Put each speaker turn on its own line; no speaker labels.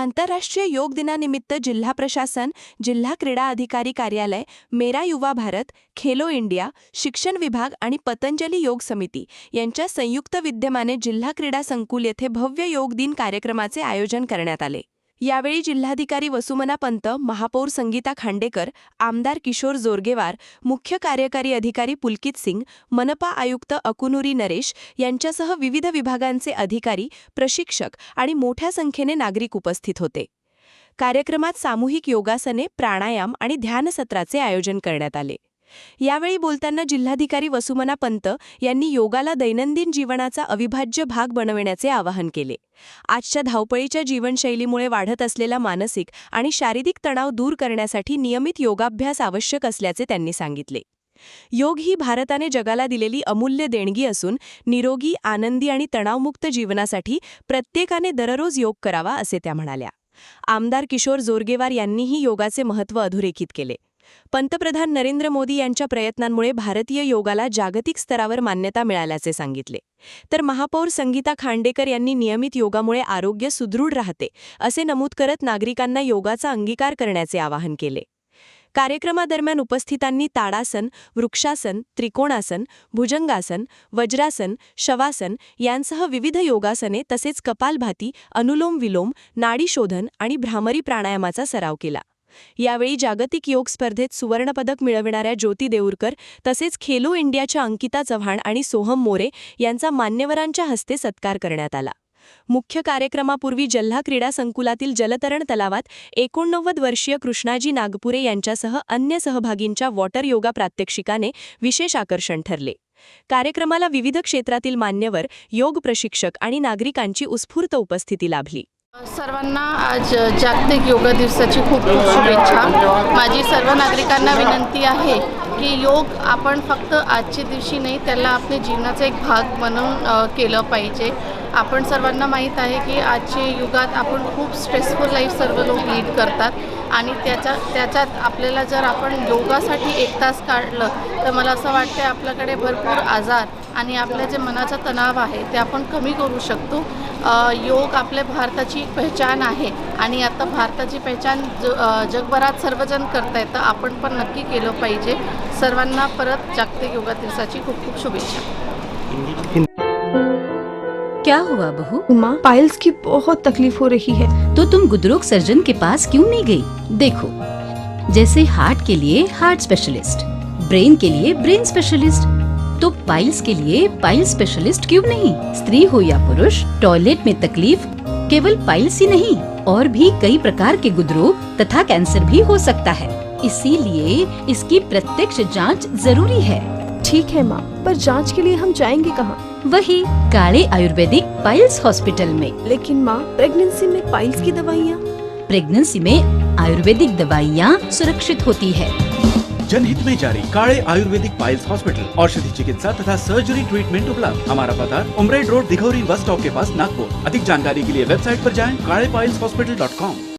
आंतरराष्ट्रीय योग दिनानिमित्त जिल्हा प्रशासन, जिल्हा क्रीडा अधिकारी कार्यालय, मेरा युवा भारत, खेलो इंडिया, शिक्षण विभाग आणि पतंजली योग समिती यांच्या संयुक्त विद्यमाने जिल्हा क्रीडा संकुल येथे भव्य योग दिन कार्यक्रमाचे आयोजन करण्यात आले। यावेळी जिल्हाधिकारी वसुमना पंत, महापौर संगीता खांडेकर, आमदार किशोर जोरगेवार, मुख्य कार्यकारी अधिकारी पुलकित सिंग, मनपा आयुक्त अकुनुरी नरेश यांच्यासह विविध विभागांचे अधिकारी, प्रशिक्षक आणि मोठ्या संख्येने नागरिक उपस्थित होते। कार्यक्रमात सामूहिक योगासने, प्राणायाम आणि ध्यानसत्राचे आयोजन करण्यात आले। यावेळी बोलताना जिल्हाधिकारी वसुमना पंत यांनी योगाला दैनंदिन जीवनाचा अविभाज्य भाग बनवण्याचे आवाहन केले। आजच्या धावपळीच्या जीवनशैलीमुळे वाढत असलेला मानसिक आणि शारीरिक तणाव दूर करण्यासाठी नियमित योगाभ्यास आवश्यक असल्याचे त्यांनी सांगितले। योग ही भारताने जगाला दिलेली अमूल्य देणगी असून निरोगी, आनंदी आणि तणावमुक्त जीवनासाठी प्रत्येकाने दररोज योग करावा असे त्या म्हणाल्या। आमदार किशोर जोरगेवार यांनीही योगाचे महत्त्व अधोरेखित केले। पंतप्रधान नरेंद्र मोदी यांच्या प्रयत्नांमुळे भारतीय योगाला जागतिक स्तरावर मान्यता मिळाल्याचे सांगितले। तर महापौर संगीता खांडेकर यांनी नियमित योगामुळे आरोग्य सुदृढ राहते असे नमूद करत नागरिकांना योगाचा अंगीकार करण्याचे आवाहन केले। कार्यक्रमादरम्यान उपस्थितांनी ताडासन, वृक्षासन, त्रिकोणासन, भुजंगासन, वज्रासन, शवासन यांसह विविध योगासने तसेच कपालभाती, अनुलोम विलोम, नाडी शोधन आणि भ्रामरी प्राणायामाचा सराव केला। यावेळी जागतिक योग स्पर्धेत सुवर्णपदक मिळविणाऱ्या ज्योती देऊरकर तसेच खेलो इंडियाच्या अंकिता चव्हाण आणि सोहम मोरे यांचा मान्यवरांच्या हस्ते सत्कार करण्यात आला। मुख्य कार्यक्रमापूर्वी जिल्हा क्रीडा संकुलातील जलतरण तलावात 89 वर्षीय कृष्णाजी नागपुरे यांच्यासह अन्य सहभागींच्या वॉटर योगा प्रात्यक्षिकाने विशेष आकर्षण ठरले। कार्यक्रमाला विविध क्षेत्रातील मान्यवर, योग प्रशिक्षक आणि नागरिकांची उत्स्फूर्त उपस्थिती लाभली।
सर्वांना आज जागतिक योगा दिवसाची खूप खूप शुभेच्छा। माझी सर्व नागरिकांना विनंती आहे की योग आपण फक्त आजच्या दिवशी नाही, त्याला आपल्या जीवनाचा एक भाग बनवून केलं पाहिजे। आपण सर्वांना माहीत आहे की आजच्या युगात आपण खूप स्ट्रेसफुल लाईफ सर्व लोक लीड करतात आणि त्याच्यात आपल्याला जर आपण योगासाठी 1 तास काढलं तर मला असं वाटतं आपल्याकडे भरपूर आजार आणि आपल्या जे मनाचा तणाव आहे ते आपण कमी करू शकतो। योग आपल्या भारताची एक पहचान आहे आणि आता भारताची पहचान जगभरात सर्वजण करतायत, तर आपण पण नक्की केलं पाहिजे। सर्वांना परत जागतिक योगा दिवसाची खूप खूप शुभेच्छा।
क्या हुआ बहू?
माँ, पाइल्स की बहुत तकलीफ हो रही है।
तो तुम गुदरोग सर्जन के पास क्यों नहीं गई? देखो, जैसे हार्ट के लिए हार्ट स्पेशलिस्ट, ब्रेन के लिए ब्रेन स्पेशलिस्ट, तो पाइल्स के लिए पाइल्स स्पेशलिस्ट क्यों नहीं? स्त्री हो या पुरुष, टॉयलेट में तकलीफ केवल पाइल्स ही नहीं और भी कई प्रकार के गुदरोग तथा कैंसर भी हो सकता है। इसीलिए इसकी प्रत्यक्ष जांच जरूरी है।
ठीक है माँ, पर जांच के लिए हम जाएंगे कहाँ?
वही काले आयुर्वेदिक पाइल्स हॉस्पिटल में।
लेकिन माँ, प्रेगनेंसी में पाइल्स की दवाइयाँ?
प्रेगनेंसी में आयुर्वेदिक दवाइयाँ सुरक्षित होती है।
जनहित में जारी काले आयुर्वेदिक पाइल्स हॉस्पिटल, औषधि चिकित्सा तथा सर्जरी ट्रीटमेंट उपलब्ध। हमारा पता उमरेड रोड, दिघौरी बस स्टॉप के पास, नागपुर। अधिक जानकारी के लिए वेबसाइट पर जाएं kalepileshhospital.com।